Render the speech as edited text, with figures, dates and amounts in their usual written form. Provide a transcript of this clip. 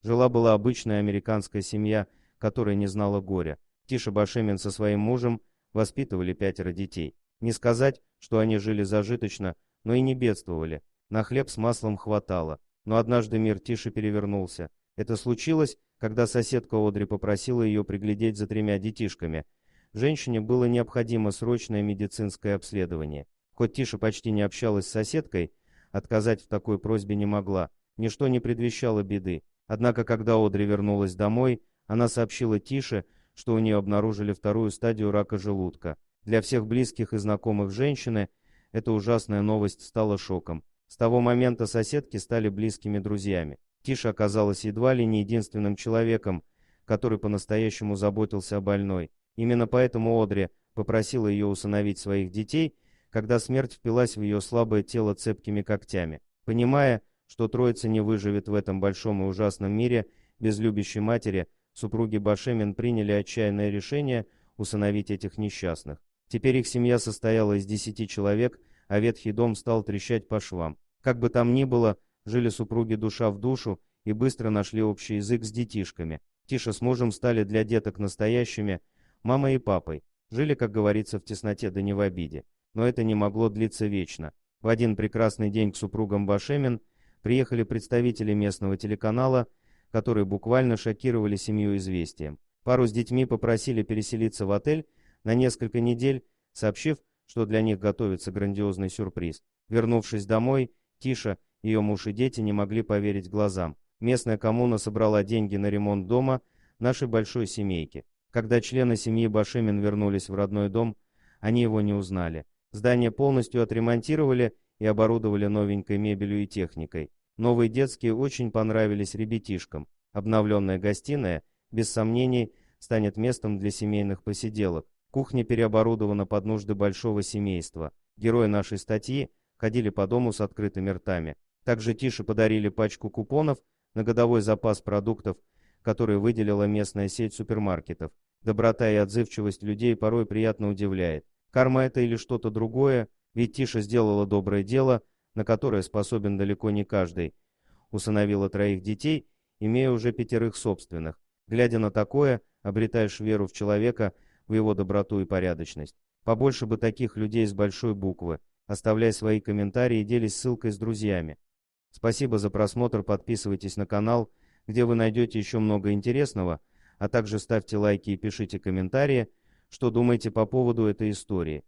Жила-была обычная американская семья, которая не знала горя. Тиша Башемин со своим мужем воспитывали 5 детей. Не сказать, что они жили зажиточно, но и не бедствовали. На хлеб с маслом хватало. Но однажды мир Тиши перевернулся. Это случилось, когда соседка Одри попросила ее приглядеть за 3 детишками. Женщине было необходимо срочное медицинское обследование. Хоть Тиша почти не общалась с соседкой, отказать в такой просьбе не могла. Ничто не предвещало беды. Однако, когда Одри вернулась домой, она сообщила Тише, что у нее обнаружили 2-ю стадию рака желудка. Для всех близких и знакомых женщины эта ужасная новость стала шоком. С того момента соседки стали близкими друзьями. Тиша оказалась едва ли не единственным человеком, который по-настоящему заботился о больной. Именно поэтому Одри попросила ее усыновить своих детей, когда смерть впилась в ее слабое тело цепкими когтями. Понимая, что троица не выживет в этом большом и ужасном мире без любящей матери, супруги Башемин приняли отчаянное решение усыновить этих несчастных. Теперь их семья состояла из 10 человек, а ветхий дом стал трещать по швам. Как бы там ни было, жили супруги душа в душу и быстро нашли общий язык с детишками. Тиша с мужем стали для деток настоящими мамой и папой. Жили, как говорится, в тесноте да не в обиде. Но это не могло длиться вечно. В один прекрасный день к супругам Башемин приехали представители местного телеканала, которые буквально шокировали семью известием. Пару с детьми попросили переселиться в отель на несколько недель, сообщив, что для них готовится грандиозный сюрприз. Вернувшись домой, Тиша, ее муж и дети не могли поверить глазам. Местная коммуна собрала деньги на ремонт дома нашей большой семейки. Когда члены семьи Башемин вернулись в родной дом, они его не узнали. Здание полностью отремонтировали и оборудовали новенькой мебелью и техникой. Новые детские очень понравились ребятишкам. Обновленная гостиная, без сомнений, станет местом для семейных посиделок. Кухня переоборудована под нужды большого семейства. Герои нашей статьи ходили по дому с открытыми ртами. Также Тише подарили пачку купонов на годовой запас продуктов, которые выделила местная сеть супермаркетов. Доброта и отзывчивость людей порой приятно удивляет. Карма это или что-то другое, ведь Тиша сделала доброе дело, на которое способен далеко не каждый. Усыновила 3 детей, имея уже 5 собственных. Глядя на такое, обретаешь веру в человека, в его доброту и порядочность. Побольше бы таких людей с большой буквы. Оставляй свои комментарии и делись ссылкой с друзьями. Спасибо за просмотр, подписывайтесь на канал, где вы найдете еще много интересного, а также ставьте лайки и пишите комментарии, что думаете по поводу этой истории.